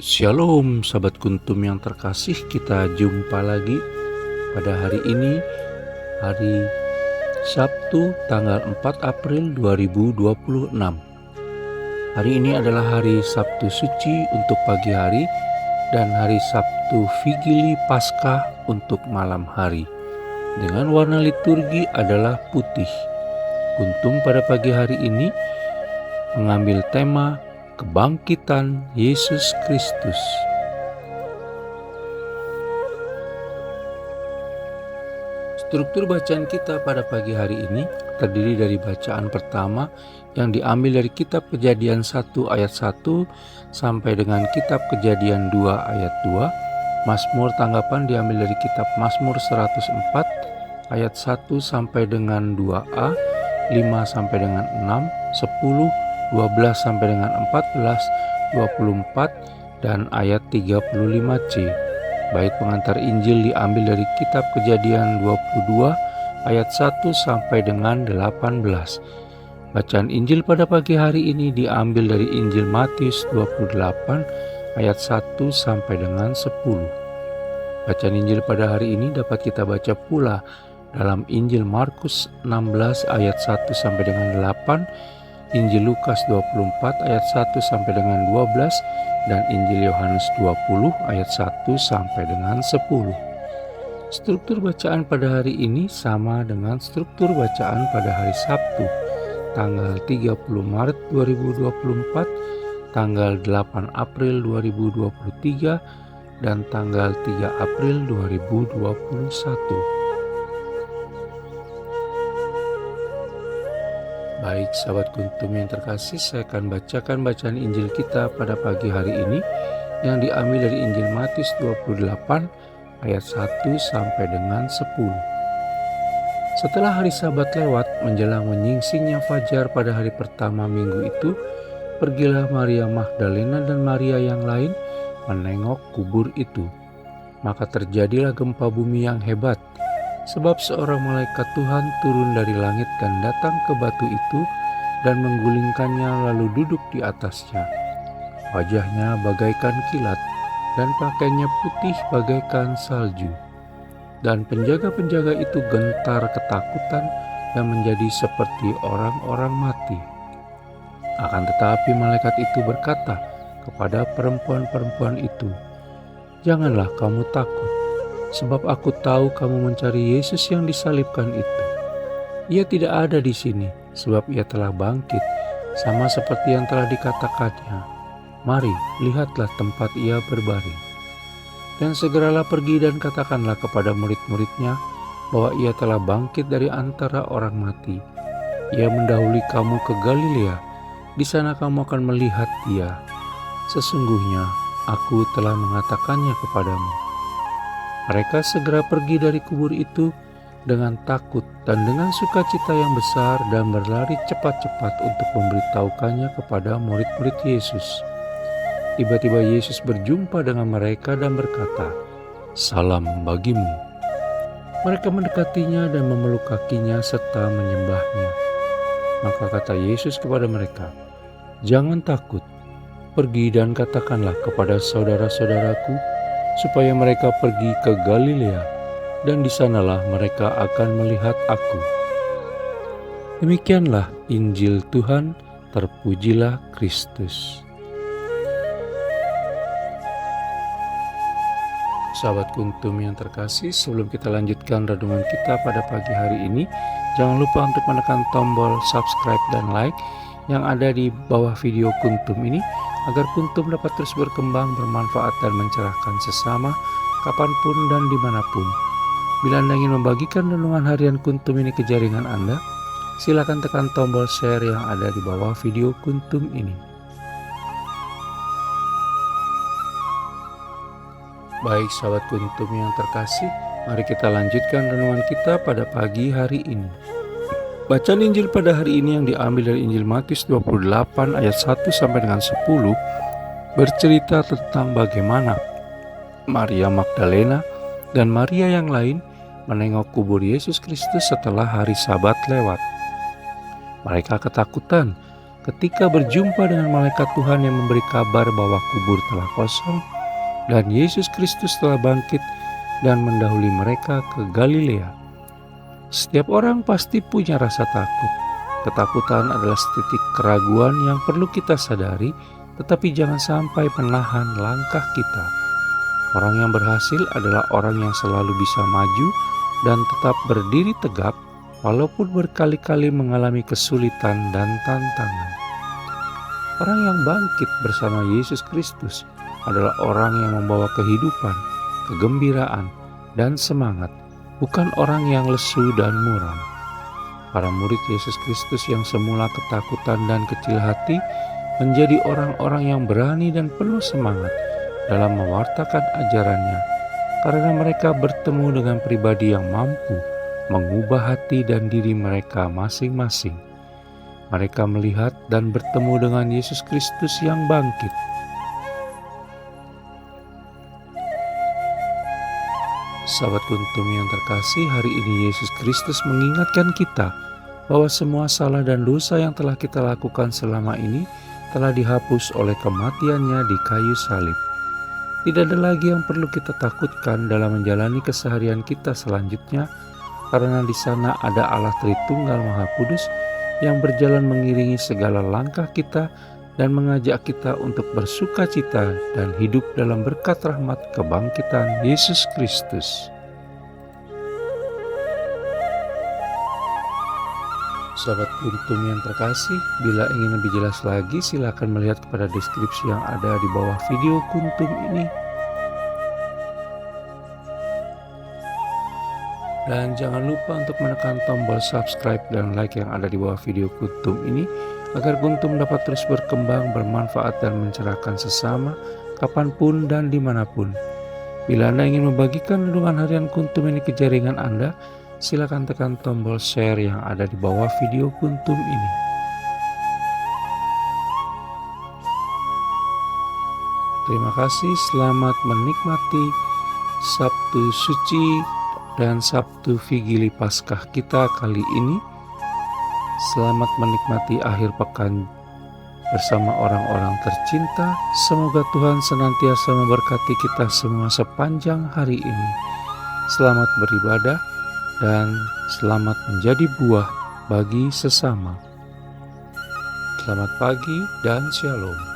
Shalom sahabat kuntum yang terkasih, kita jumpa lagi pada hari ini, hari Sabtu tanggal 4 April 2026. Hari ini adalah hari Sabtu suci untuk pagi hari dan hari Sabtu Vigili Paskah untuk malam hari. Dengan warna liturgi adalah putih. Kuntum pada pagi hari ini mengambil tema Kebangkitan Yesus Kristus. Struktur bacaan kita pada pagi hari ini terdiri dari bacaan pertama yang diambil dari kitab Kejadian 1 ayat 1 sampai dengan kitab Kejadian 2 ayat 2. Mazmur tanggapan diambil dari kitab Mazmur 104 ayat 1 sampai dengan 2a, 5 sampai dengan 6, 10, 12 sampai dengan 14, 24, dan ayat 35c. Bait pengantar Injil diambil dari kitab Kejadian 22 ayat 1 sampai dengan 18. Bacaan Injil pada pagi hari ini diambil dari Injil Matius 28 ayat 1 sampai dengan 10. Bacaan Injil pada hari ini dapat kita baca pula dalam Injil Markus 16 ayat 1 sampai dengan 8, Injil Lukas 24 ayat 1 sampai dengan 12, dan Injil Yohanes 20 ayat 1 sampai dengan 10. Struktur bacaan pada hari ini sama dengan struktur bacaan pada hari Sabtu, tanggal 30 Maret 2024, tanggal 8 April 2023, dan tanggal 3 April 2021. Baik sahabat kuntum yang terkasih, saya akan bacakan bacaan Injil kita pada pagi hari ini yang diambil dari Injil Matius 28 ayat 1 sampai dengan 10. Setelah hari Sabat lewat menjelang menyingsingnya fajar pada hari pertama minggu itu, pergilah Maria Magdalena dan Maria yang lain menengok kubur itu. Maka terjadilah gempa bumi yang hebat, sebab seorang malaikat Tuhan turun dari langit dan datang ke batu itu dan menggulingkannya lalu duduk di atasnya. Wajahnya bagaikan kilat dan pakaiannya putih bagaikan salju. Dan penjaga-penjaga itu gentar ketakutan dan menjadi seperti orang-orang mati. Akan tetapi malaikat itu berkata kepada perempuan-perempuan itu, "Janganlah kamu takut, sebab aku tahu kamu mencari Yesus yang disalibkan itu. Ia tidak ada di sini, sebab ia telah bangkit, sama seperti yang telah dikatakannya. Mari, lihatlah tempat ia berbaring. Dan segeralah pergi dan katakanlah kepada murid-muridnya bahwa ia telah bangkit dari antara orang mati. Ia mendahului kamu ke Galilea, di sana kamu akan melihat dia. Sesungguhnya aku telah mengatakannya kepadamu." Mereka segera pergi dari kubur itu dengan takut dan dengan sukacita yang besar dan berlari cepat-cepat untuk memberitahukannya kepada murid-murid Yesus. Tiba-tiba Yesus berjumpa dengan mereka dan berkata, "Salam bagimu." Mereka mendekatinya dan memeluk kakinya serta menyembahnya. Maka kata Yesus kepada mereka, "Jangan takut, pergi dan katakanlah kepada saudara-saudaraku supaya mereka pergi ke Galilea, dan di sanalah mereka akan melihat aku." Demikianlah Injil Tuhan, terpujilah Kristus. Sahabat kuntum yang terkasih, sebelum kita lanjutkan renungan kita pada pagi hari ini, jangan lupa untuk menekan tombol subscribe dan like yang ada di bawah video kuntum ini, agar kuntum dapat terus berkembang, bermanfaat, dan mencerahkan sesama kapanpun dan dimanapun. Bila Anda ingin membagikan renungan harian kuntum ini ke jaringan Anda, silakan tekan tombol share yang ada di bawah video kuntum ini. Baik sahabat kuntum yang terkasih, mari kita lanjutkan renungan kita pada pagi hari ini. Bacaan Injil pada hari ini yang diambil dari Injil Matius 28 ayat 1 sampai dengan 10 bercerita tentang bagaimana Maria Magdalena dan Maria yang lain menengok kubur Yesus Kristus setelah hari Sabat lewat. Mereka ketakutan ketika berjumpa dengan malaikat Tuhan yang memberi kabar bahwa kubur telah kosong dan Yesus Kristus telah bangkit dan mendahului mereka ke Galilea. Setiap orang pasti punya rasa takut. Ketakutan adalah setitik keraguan yang perlu kita sadari, tetapi jangan sampai menahan langkah kita. Orang yang berhasil adalah orang yang selalu bisa maju dan tetap berdiri tegap walaupun berkali-kali mengalami kesulitan dan tantangan. Orang yang bangkit bersama Yesus Kristus adalah orang yang membawa kehidupan, kegembiraan, dan semangat, bukan orang yang lesu dan muram. Para murid Yesus Kristus yang semula ketakutan dan kecil hati menjadi orang-orang yang berani dan penuh semangat dalam mewartakan ajarannya, karena mereka bertemu dengan pribadi yang mampu mengubah hati dan diri mereka masing-masing. Mereka melihat dan bertemu dengan Yesus Kristus yang bangkit. Sahabat Kuntum yang terkasih, hari ini Yesus Kristus mengingatkan kita bahwa semua salah dan dosa yang telah kita lakukan selama ini telah dihapus oleh kematiannya di kayu salib. Tidak ada lagi yang perlu kita takutkan dalam menjalani keseharian kita selanjutnya, karena di sana ada Allah Tritunggal Maha Kudus yang berjalan mengiringi segala langkah kita dan mengajak kita untuk bersuka cita dan hidup dalam berkat rahmat kebangkitan Yesus Kristus. Sahabat Kuntum yang terkasih, bila ingin lebih jelas lagi silakan melihat kepada deskripsi yang ada di bawah video Kuntum ini. Dan jangan lupa untuk menekan tombol subscribe dan like yang ada di bawah video Kuntum ini, agar Kuntum dapat terus berkembang, bermanfaat dan mencerahkan sesama, kapanpun dan dimanapun. Bila Anda ingin membagikan renungan harian Kuntum ini ke jaringan Anda, silakan tekan tombol share yang ada di bawah video Kuntum ini. Terima kasih, selamat menikmati Sabtu Suci dan Sabtu Vigili Paskah kita kali ini. Selamat menikmati akhir pekan bersama orang-orang tercinta. Semoga Tuhan senantiasa memberkati kita semua sepanjang hari ini. Selamat beribadah dan selamat menjadi buah bagi sesama. Selamat pagi dan shalom.